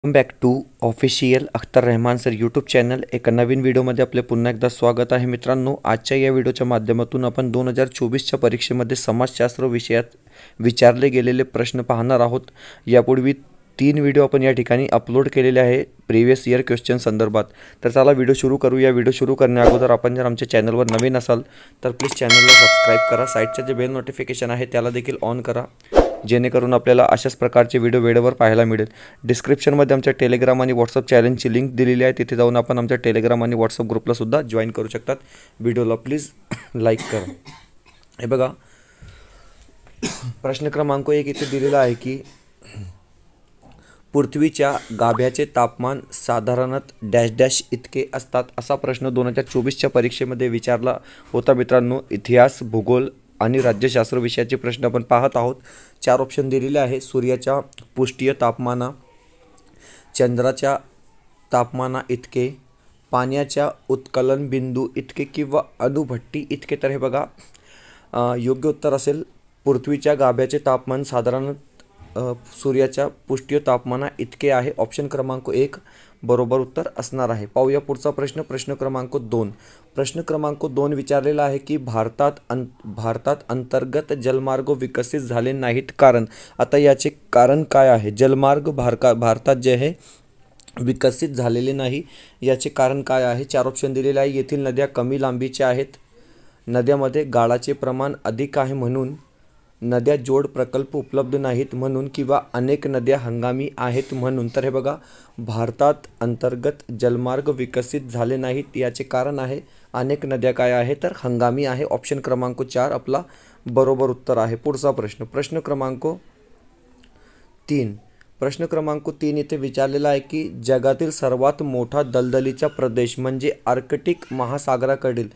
Welcome back to official Akhtar Rahman sir YouTube channel. एका नवीन व्हिडिओमध्ये आपले पुन्हा एकदा स्वागत आहे मित्रांनो. आजच्या या व्हिडिओच्या माध्यमातून आपण 2024च्या परीक्षेमध्ये समाजशास्त्र विषयात विचारले गेलेले प्रश्न पाहणार आहोत. यापूर्वी 3 व्हिडिओ आपण या ठिकाणी अपलोड केलेले आहे प्रिव्हियस इयर क्वेश्चन संदर्भात. तर चला व्हिडिओ सुरू करू. या व्हिडिओ सुरू करण्या अगोदर आपण जर आमच्या चॅनलवर नवीन असाल तर प्लीज चॅनलला सबस्क्राईब करा. साईडचे जे बेल नोटिफिकेशन आहे त्याला देखील ऑन करा, जेणेकरून आपल्याला अशाच प्रकारचे व्हिडिओ वेळेवर पाहायला मिळेल. डिस्क्रिप्शनमध्ये आमच्या टेलिग्राम आणि व्हॉट्सअप चॅनलची लिंक दिलेली आहे. तिथे जाऊन आपण आमच्या टेलिग्राम आणि व्हॉट्सअप ग्रुपला सुद्धा जॉईन करू शकतात. व्हिडिओला प्लीज लाईक करा. हे बघा, प्रश्न क्रमांक 1 इथे दिलेला आहे की पृथ्वीच्या गाभ्याचे तापमान साधारणतः डॅश डॅश इतके असतात. असा प्रश्न 2024च्या परीक्षेमध्ये विचारला होता मित्रांनो. इतिहास, भूगोल आणि राज्यशास्त्र विषयाचे प्रश्न आपण पाहत आहोत. 4 ऑप्शन दिलेले आहे. सूर्याच्या पृष्ठीय तापमाना, चंद्राच्या तापमाना इतके, पाण्याच्या उत्कलन बिंदू इतके किंवा अणुभट्टी इतके. तर हे बघा, योग्य उत्तर असेल पृथ्वीच्या गाभ्याचे तापमान साधारण सूर्याच्या पृष्ठीय तापमाना इतके आहे. ऑप्शन क्रमांक 1 बरोबर उत्तर असणार आहे. पाहूया पुढचा प्रश्न. प्रश्न क्रमांक 2. प्रश्न क्रमांक 2 विचारलेला आहे की भारतात अंतर्गत जलमार्ग विकसित झाले नाहीत कारण. आता याचे कारण काय आहे? जलमार्ग भारतात जे आहे विकसित झालेले नाही, याचे कारण काय आहे? 4 ऑप्शन दिलेले आहे. येथील नद्या कमी लांबीच्या आहेत, नद्यामध्ये गाळाचे प्रमाण अधिक आहे म्हणून, नद्या जोड प्रकल्प उपलब्ध नाहीत म्हणून, किंवा अनेक नद्या हंगामी आहेत म्हणून. तर हे बघा, भारतात अंतर्गत जलमार्ग विकसित झाले नाहीत याचे कारण आहे अनेक नद्या काय आहे तर हंगामी आहे. ऑप्शन क्रमांक 4 आपला बरोबर उत्तर आहे. पुढचा प्रश्न. प्रश्न क्रमांक 3. प्रश्न क्रमांक 3 इथे विचारलेला आहे की जगातील सर्वात मोठा दलदलीचा प्रदेश म्हणजे आर्कटिक महासागराकडील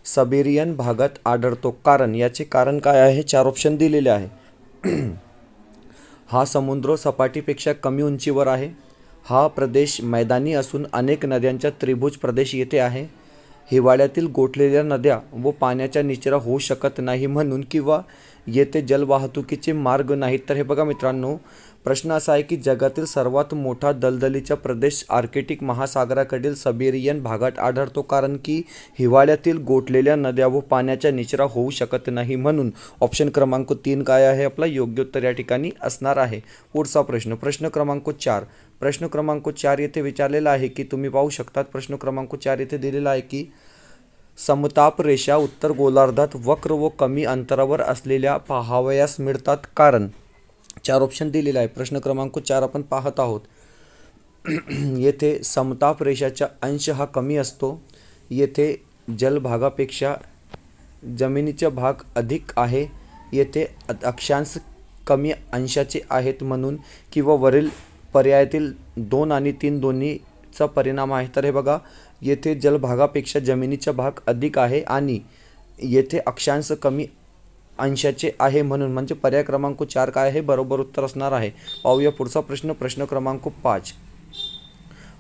सायबेरियन भागात आढळतो कारण. याचे कारण काय आहे? 4 ऑप्शन दिलेले आहे. हा समुद्र सपाटीपेक्षा कमी उंचीवर आहे, हा प्रदेश मैदानी असून अनेक नद्यांचा त्रिभुज प्रदेश येथे आहे, हिवाळ्यातील गोठलेल्या नद्या व पाण्याचा निचरा होऊ शकत नाही म्हणून, किंवा येथे जलवाहतुकीचे मार्ग नाहीत. तर हे बघा मित्रांनो, प्रश्न असा आहे की जगातील सर्वात मोठा दलदलीचा प्रदेश आर्कटिक महासागराकडील सायबेरियन भागात आढळतो कारण की हिवाळ्यातील गोठलेल्या नद्या व पाण्याचा निचरा होऊ शकत नाही म्हणून. ऑप्शन क्रमांक 3 काय आहे? आपला योग्य उत्तर या ठिकाणी असणार आहे. पुढचा प्रश्न. प्रश्न क्रमांक 4. प्रश्न क्रमांक 4 येथे विचारलेला आहे की तुम्ही पाहू शकतात. प्रश्न क्रमांक 4 येथे दिलेला आहे की समताप रेषा उत्तर गोलार्धात वक्र व कमी अंतरावर असलेल्या पाहावयास मिळतात कारण. 4 ऑप्शन दिलेला आहे. प्रश्न क्रमांक 4 आपण पाहत आहोत. येथे समताप रेषाचा अंश हा कमी असतो, येथे जलभागापेक्षा जमिनीचा भाग अधिक आहे, येथे अक्षांश कमी अंशाचे आहेत म्हणून, किंवा वरील पर्यायातील 2 आणि 3 दोन्हीचा परिणाम आहे. तर हे बघा, येथे जलभागापेक्षा जमिनीचा भाग अधिक आहे आणि येथे अक्षांश कमी अंशाचे आहे म्हणून, म्हणजे पर्याय क्रमांक 4 काय आहे? बरोबर उत्तर असणार आहे. पाहूया पुढचा प्रश्न. प्रश्न क्रमांक 5.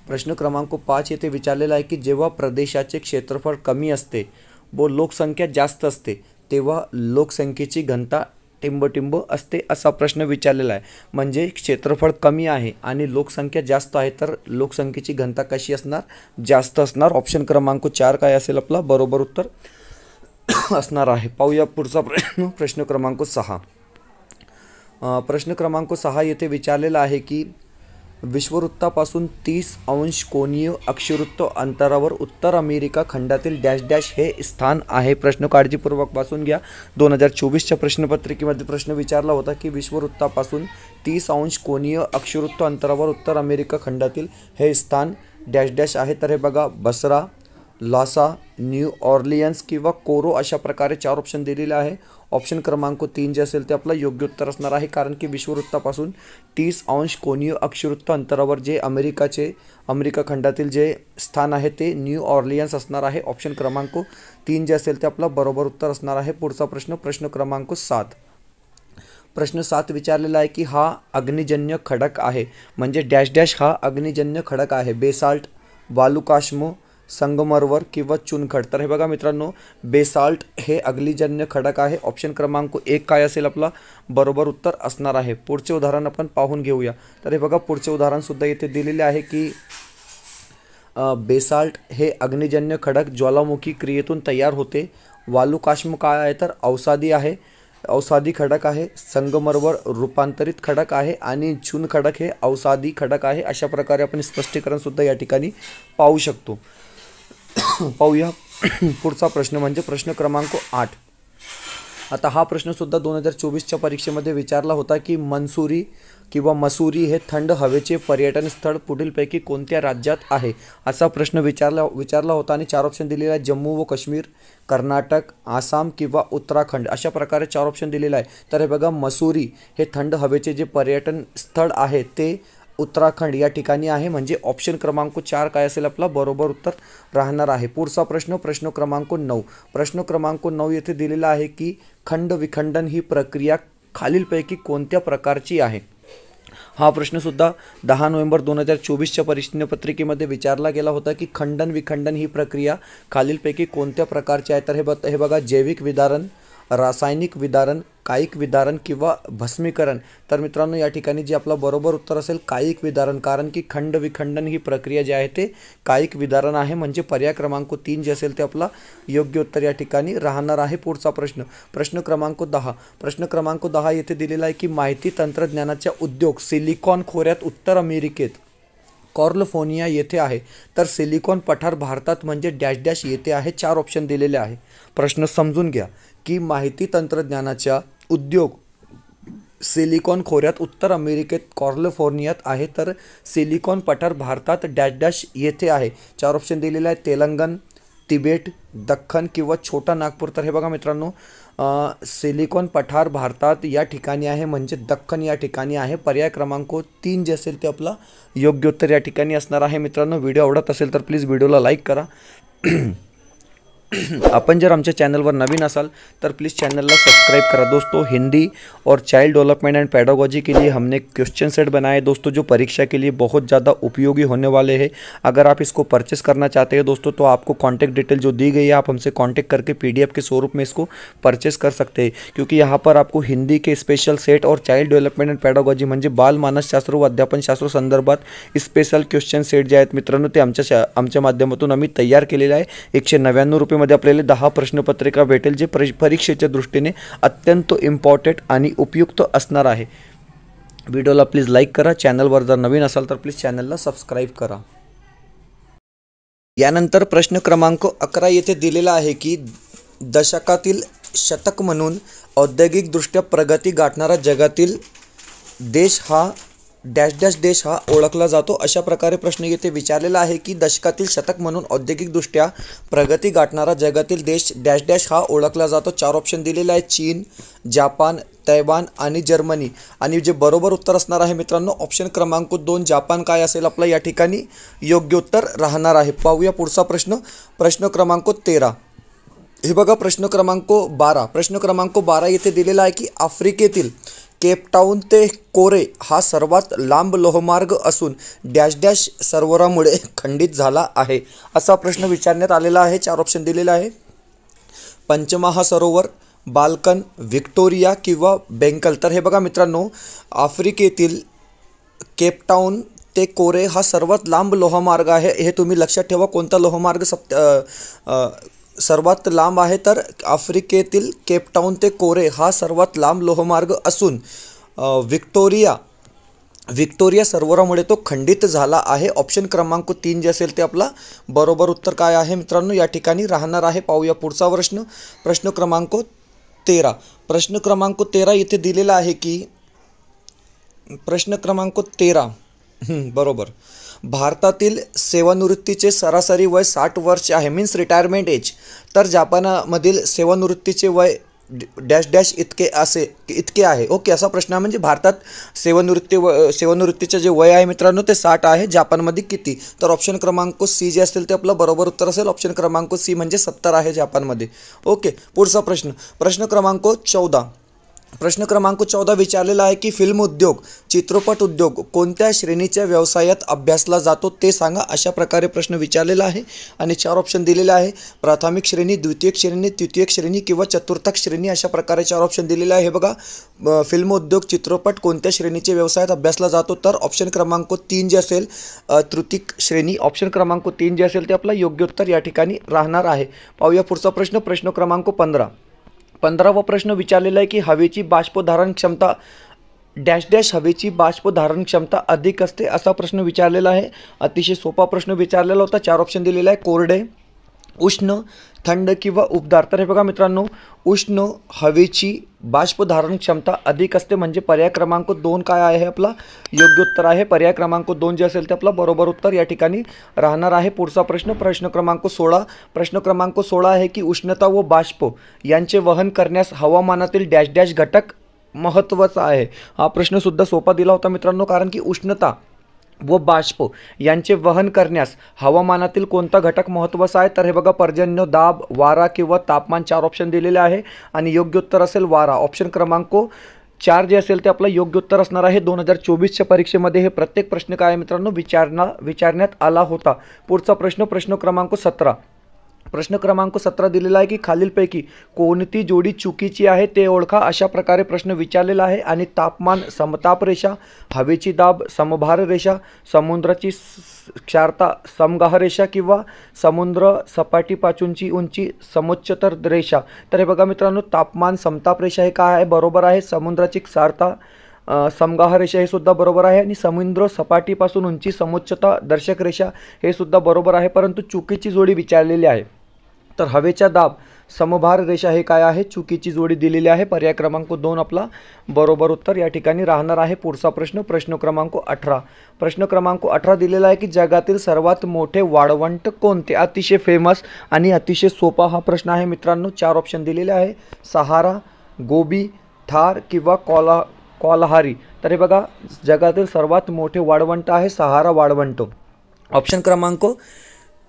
प्रश्न क्रमांक 5 येथे विचारलेला आहे की जेव्हा प्रदेशाचे क्षेत्रफळ कमी असते व लोकसंख्या जास्त असते तेव्हा लोकसंख्येची घनता टिंबटिंब असते. असा प्रश्न विचारलेला आहे. म्हणजे क्षेत्रफळ कमी आहे आणि लोकसंख्या जास्त आहे तर लोकसंख्येची घनता कशी असणार? जास्त असणार. ऑप्शन क्रमांक 4 काय असेल? आपला बरोबर उत्तर असणार आहे. पाहूया पुढचा प्रश्न. प्रश्न क्रमांक 6. प्रश्न क्रमांक 6 येथे विचारलेला आहे की विषुववृत्तापासून 30 अंश कोनीय अक्षवृत्त अंतरावर उत्तर अमेरिका खंडातील डॅश डॅश हे स्थान आहे. प्रश्न काळजीपूर्वक वाचून घ्या. 2024च्या प्रश्नपत्रिकेमध्ये प्रश्न विचारला होता की विषुववृत्तापासून 30 अंश कोनीय अक्षवृत्त अंतरावर उत्तर अमेरिका खंडातील हे स्थान डॅश डॅश आहे. तर हे बघा, बसरा, लासा, न्यू ऑर्लियन्स किंवा कोरो अशा प्रकारे 4 ऑप्शन दिलेले आहे. ऑप्शन क्रमांक 3 जे असेल ते आपलं योग्य उत्तर असणार आहे कारण की विषुववृत्तापासून 30 अंश कोनीय अक्षवृत्त अंतरावर जे अमेरिका खंडातील जे स्थान आहे ते न्यू ऑर्लियन्स असणार आहे. ऑप्शन क्रमांक 3 जे असेल ते आपलं बरोबर उत्तर असणार आहे. पुढचा प्रश्न. प्रश्न क्रमांक 7. प्रश्न 7 विचारलेला आहे की हा अग्निजन्य खडक आहे म्हणजे डॅश डॅश हा अग्निजन्य खडक आहे. बेसाल्ट, वालुकाश्म, संगमरवर किंवा चुनखड? तर हे बघा मित्रांनो, बेसाल्ट हे अग्निजन्य खडक आहे. ऑप्शन क्रमांक 1 काय असेल आपला बरोबर उत्तर असणार आहे. पुढचे उदाहरण आपण पाहून घेऊया. तर हे बघा पुढचे उदाहरणसुद्धा इथे दिलेले आहे की बेसाल्ट हे अग्निजन्य खडक ज्वालामुखी क्रियेतून तयार होते. वालुकाश्म काय आहे तर अवसादी आहे, अवसादी खडक आहे. संगमरवर रूपांतरित खडक आहे आणि चून खडक हे अवसादी खडक आहे. अशा प्रकारे आपण स्पष्टीकरण सुद्धा या ठिकाणी पाहू शकतो. पाहूया पुढचा प्रश्न म्हणजे प्रश्न क्रमांक 8. आता हा प्रश्नसुद्धा 2024च्या परीक्षेमध्ये विचारला होता की मंसूरी किंवा मसुरी हे थंड हवेचे पर्यटन स्थळ पुढीलपैकी कोणत्या राज्यात आहे, असा प्रश्न विचारला होता. आणि 4 ऑप्शन दिलेला आहे, जम्मू व काश्मीर, कर्नाटक, आसाम किंवा उत्तराखंड. अशा प्रकारे 4 ऑप्शन दिलेला आहे. तर हे बघा मसुरी हे थंड हवेचे जे पर्यटन स्थळ आहे ते उत्तराखंड या ठिकाणी आहे. म्हणजे ऑप्शन क्रमांक 4 काय असेल आपला बरोबर उत्तर राहणार आहे. पुढचा प्रश्न प्रश्न क्रमांक 9. प्रश्न क्रमांक 9 येथे दिलेला आहे की खंड विखंडन ही प्रक्रिया खालीलपैकी कोणत्या प्रकारची आहे. हा प्रश्नसुद्धा 10 नोव्हेंबर 2024च्या प्रश्नपत्रिकेमध्ये विचारला गेला होता की खंडन विखंडन ही प्रक्रिया खालीलपैकी कोणत्या प्रकारची आहे. तर हे बघा जैविक विदारण, रासायनिक विदारण, कायिक विदारण किंवा भस्मीकरण. तर मित्रांनो या ठिकाणी जे आपलं बरोबर उत्तर असेल कायिक विदारण, कारण की खंड विखंडन ही प्रक्रिया जी आहे ते कायिक विदारण आहे. म्हणजे पर्याय क्रमांक 3 जे असेल ते आपला योग्य उत्तर या ठिकाणी राहणार आहे. पुढचा प्रश्न प्रश्न क्रमांक 10. प्रश्न क्रमांक 10 येथे दिलेला आहे की माहिती तंत्रज्ञानाचा उद्योग सिलिकॉन खोऱ्यात उत्तर अमेरिकेत कॅलिफोर्निया येथे आहे. तर सिलिकॉन पठार भारतात म्हणजे डॅश डॅश येथे आहे. 4 ऑप्शन दिलेले आहे. प्रश्न समजून घ्या की माहिती तंत्रज्ञानाचा उद्योग सिलिकॉन खोऱ्यात उत्तर अमेरिकेत कॅलिफोर्नियात आहे. तर सिलिकॉन पठार भारतात डॅश डॅश येथे आहे. 4 ऑप्शन दिलेले आहेत, तेलंगण, तिबेट, दख्खन किंवा छोटा नागपूर. तर हे बघा मित्रांनो, सिलिकॉन पठार भारतात या ठिकाणी आहे म्हणजे दख्खन या ठिकाणी आहे. पर्याय क्रमांक 3 जे असेल ते आपला योग्य उत्तर या ठिकाणी असणार आहे. मित्रांनो व्हिडिओ आवडत असेल तर प्लीज व्हिडिओला लाईक करा. अपन जर आमच्या चैनल पर नवीन असाल तर प्लीज़ चैनल को सब्सक्राइब करा। दोस्तों हिंदी और चाइल्ड डेवलपमेंट एंड पेडागोजी के लिए हमने क्वेश्चन सेट बनाए दोस्तों, जो परीक्षा के लिए बहुत ज़्यादा उपयोगी होने वाले हैं। अगर आप इसको परचेस करना चाहते हैं दोस्तों तो आपको कॉन्टैक्ट डिटेल जो दी गई है आप हमसे कॉन्टैक्ट करके PDF के स्वरूप में इसको परचेस कर सकते हैं, क्योंकि यहाँ पर आपको हिंदी के स्पेशल सेट और चाइल्ड डेवलपमेंट एंड पेडागॉजी म्हणजे बाल मानसशास्त्र व अध्यापनशास्त्र संदर्भात स्पेशल क्वेश्चन सेट जे आहेत मित्रांनो ते आमच्या माध्यमातून आम्ही तयार केलेले आहे। 199 रुपयेमध्ये आपल्याला 10 प्रश्नपत्रिका भेटेल जे परीक्षेच्या दृष्टीने अत्यंत इम्पॉर्टंट आणि उपयुक्त असणार आहे। व्हिडिओला प्लीज लाईक करा, चॅनलवर जर नवीन असाल तर प्लीज चॅनलला सबस्क्राइब करा। यानंतर प्रश्न क्रमांक 11 येथे दिलेला आहे की दशकातील शतक म्हणून औद्योगिकदृष्ट्या प्रगती गाठणारा जगातील देश हा डॅश डॅश देश हा ओळखला जातो। अशा प्रकारे प्रश्न येथे विचारलेला आहे की दशकातील शतक म्हणून औद्योगिकदृष्ट्या प्रगती गाठणारा जगातील देश डॅश डॅश हा ओळखला जातो। 4 ऑप्शन दिलेले आहेत, चीन, जापान, तैवान आणि जर्मनी। आणि जे बरोबर उत्तर असणार आहे मित्रांनो ऑप्शन क्रमांक 2 जापान काय असेल आपला या ठिकाणी योग्य उत्तर राहणार आहे। पाहूया पुढचा प्रश्न, प्रश्न क्रमांक 13। हे बघा प्रश्न क्रमांक 12। प्रश्न क्रमांक 12 येथे दिलेला आहे की आफ्रिकेतील केपटाऊन ते कोरे हा सर्वात लांब लोहमार्ग असून डॅश डॅश सरोवरामुळे खंडित झाला आहे, असा प्रश्न विचारण्यात आलेला आहे। 4 ऑप्शन दिलेला आहे, पंचमहा सरोवर, बाल्कन, व्हिक्टोरिया किंवा बेंकल। तर हे बघा मित्रांनो आफ्रिकेतील केपटाऊन ते कोरे हा सर्वात लांब लोहमार्ग आहे। हे तुम्ही लक्षात ठेवा, कोणता लोहमार्ग सर्वात लांब आहे तर आफ्रिकेतील केपटाऊन ते कोरे हा सर्वात लांब लोहमार्ग असून व्हिक्टोरिया सरोवरामुळे तो खंडित झाला आहे। ऑप्शन क्रमांक 3 जे असेल ते आपला बरोबर उत्तर काय आहे मित्रांनो या ठिकाणी राहणार आहे। पाहूया पुढचा प्रश्न, प्रश्न क्रमांक 13। प्रश्न क्रमांक 13 इथे दिलेला आहे की प्रश्न क्रमांक 13 बरोबर, भारतातील सेवानिवृत्तीचे सरासरी वय 60 वर्ष आहे, मीन्स रिटायरमेंट एज। तर जपानमधील सेवानिवृत्तीचे वय डॅश डॅश इतके आहे। ओके, असा प्रश्न आहे म्हणजे भारतात सेवानिवृत्तीचे जे वय आहे मित्रांनो ते 60 आहे, जापानमध्ये किती? तर ऑप्शन क्रमांक C जे असेल ते आपलं बरोबर उत्तर असेल। ऑप्शन क्रमांक C म्हणजे 70 आहे जापानमध्ये। ओके, पुढचा प्रश्न, प्रश्न क्रमांक 14। प्रश्न क्रमांक 14 विचारलेला आहे की फिल्म उद्योग, चित्रपट उद्योग कोणत्या श्रेणीच्या व्यवसायात अभ्यासला जातो ते सांगा. अशा प्रकारे प्रश्न विचारलेला आहे आणि 4 ऑप्शन दिलेले आहे. प्राथमिक श्रेणी, द्वितीयक श्रेणी, तृतीयक श्रेणी किंवा चतुर्थक श्रेणी अशा प्रकारे 4 ऑप्शन दिलेले आहे. हे बघा, फिल्म उद्योग, चित्रपट कोणत्या श्रेणीच्या व्यवसायात अभ्यासला जातो, तर ऑप्शन क्रमांक 3 जे असेल तृतीयक श्रेणी, ऑप्शन क्रमांक 3 जे असेल ते आपला योग्य उत्तर या ठिकाणी राहणार आहे. पाहूया पुढचा प्रश्न. प्रश्न क्रमांक 15वा प्रश्न विचारलेला आहे की हवेची बाष्पधारण क्षमता डॅश डॅश हवेची बाष्पधारण क्षमता अधिक असते असा प्रश्न विचारलेला आहे. अतिशय सोपा प्रश्न विचारलेला होता. 4 ऑप्शन दिलेले आहे. कोरडे, उष्ण, थंड किंवा उबदार. तर हे बघा मित्रांनो, उष्ण हवेची बाष्पधारण क्षमता अधिक असते म्हणजे पर्याय क्रमांक 2 काय आहे आपला योग्य उत्तर आहे. पर्याय क्रमांक 2 जे असेल ते आपला बरोबर उत्तर या ठिकाणी राहणार आहे. पुढचा प्रश्न. प्रश्न क्रमांक 16. प्रश्न क्रमांक 16 आहे की उष्णता व बाष्प यांचे वहन करण्यास हवामानातील डॅश डॅश घटक महत्त्वाचा आहे. हा प्रश्न सुद्धा सोपा दिला होता मित्रांनो, कारण की उष्णता व बाष्प यांचे वहन करण्यास हवामानातील कोणता घटक महत्त्वाचा आहे, तर हे बघा पर्जन्य, दाब, वारा किंवा तापमान 4 ऑप्शन दिलेले आहे आणि योग्य उत्तर असेल वारा. ऑप्शन क्रमांक 4 जे असेल ते आपलं योग्य उत्तर असणार आहे. 2024च्या परीक्षेमध्ये हे प्रत्येक प्रश्न काय आहे मित्रांनो विचारण्यात आला होता. पुढचा प्रश्न. प्रश्न क्रमांक 17. प्रश्न क्रमांक 17 दिलेला आहे की खालीलपैकी कोणती जोडी चुकीची आहे ते ओळखा. अशा प्रकारे प्रश्न विचारलेला आहे आणि तापमान समताप रेषा, हवेची दाब समभार रेषा, समुद्राची क्षारता समगाह रेषा किंवा समुद्र सपाटीपासूनची उंची समोच्चतर रेषा. तर हे बघा मित्रांनो, तापमान समताप रेषा हे काय आहे बरोबर आहे. समुद्राची क्षारता समगाह रेषा हे सुद्धा बरोबर आहे आणि समुद्र सपाटीपासून उंची समोच्चता दर्शक रेषा हे सुद्धा बरोबर आहे. परंतु चुकीची जोडी विचारलेली आहे. तर हवेच्या दाब समभार रेषा हे काय आहे चुकीची जोडी दिलेली आहे. पर्याय क्रमांक 2 आपला बरोबर उत्तर या ठिकाणी राहणार आहे. पुढचा प्रश्न. प्रश्न क्रमांक 18. प्रश्न क्रमांक 18 दिलेला आहे की जगातील सर्वात मोठे वाळवंट कोणते. अतिशय फेमस आणि अतिशय सोपा हा प्रश्न आहे मित्रांनो. 4 ऑप्शन दिलेले आहे. सहारा, गोबी, थार किंवा कॉलहारी. तर हे बघा, जगातील सर्वात मोठे वाळवंट आहे सहारा वाळवंट. ऑप्शन क्रमांक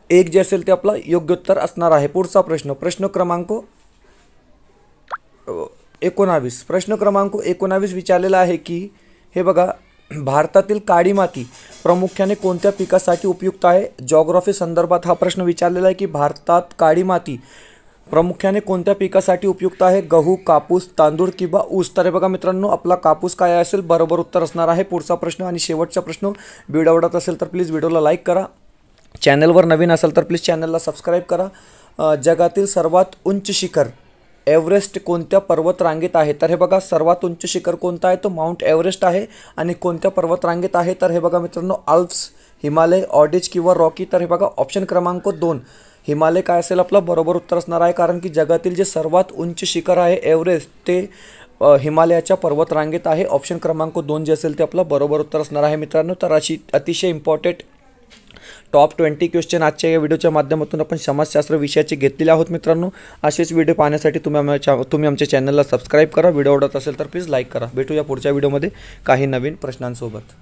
1 जे असेल ते आपला योग्य उत्तर असणार आहे. पुढचा प्रश्न. प्रश्न क्रमांक 19. प्रश्न क्रमांक 19 विचारलेला आहे की हे बघा, भारतातील काळी माती प्रामुख्याने कोणत्या पिकासाठी उपयुक्त आहे. जॉग्राफी संदर्भात हा प्रश्न विचारलेला आहे की भारतात काळी माती प्रामुख्याने कोणत्या पिकासाठी उपयुक्त आहे. गहू, कापूस, तांदूळ किंवा ऊस. तर हे बघा मित्रांनो, आपला कापूस काय असेल बरोबर उत्तर असणार आहे. पुढचा प्रश्न आणि शेवटचा प्रश्न. व्हिडिओ आवडत असेल तर प्लीज व्हिडिओला लाईक करा. चॅनलवर नवीन असेल तर प्लीज चॅनलला सबस्क्राईब करा. जगातील सर्वात उंच शिखर एव्हरेस्ट कोणत्या पर्वतरांगेत आहे. तर हे बघा, सर्वात उंच शिखर कोणता आहे तो माउंट एव्हरेस्ट आहे. आणि कोणत्या पर्वतरांगेत आहे तर हे बघा मित्रांनो, आल्प्स, हिमालय, ऑर्डिज किंवा रॉकी. तर हे बघा ऑप्शन क्रमांक 2 हिमालय काय असेल आपलं बरोबर उत्तर असणार आहे. कारण की जगातील जे सर्वात उंच शिखर आहे एव्हरेस्ट ते हिमालयाच्या पर्वतरांगेत आहे. ऑप्शन क्रमांक 2 जे असेल ते आपलं बरोबर उत्तर असणार आहे मित्रांनो. तर अशी अतिशय इम्पॉर्टंट टॉप 20 क्वेश्चन आजच्या या व्हिडिओच्या माध्यमातून आपण समाजशास्त्र विषयाचे घेतलेले आहोत मित्रांनो. असेच व्हिडिओ पाहण्यासाठी तुम्ही आमच्या चॅनलला सबस्क्राईब करा. व्हिडिओ आवडत असेल तर प्लीज लाईक करा. भेटूया पुढच्या व्हिडिओमध्ये काही नवीन प्रश्नांसोबत.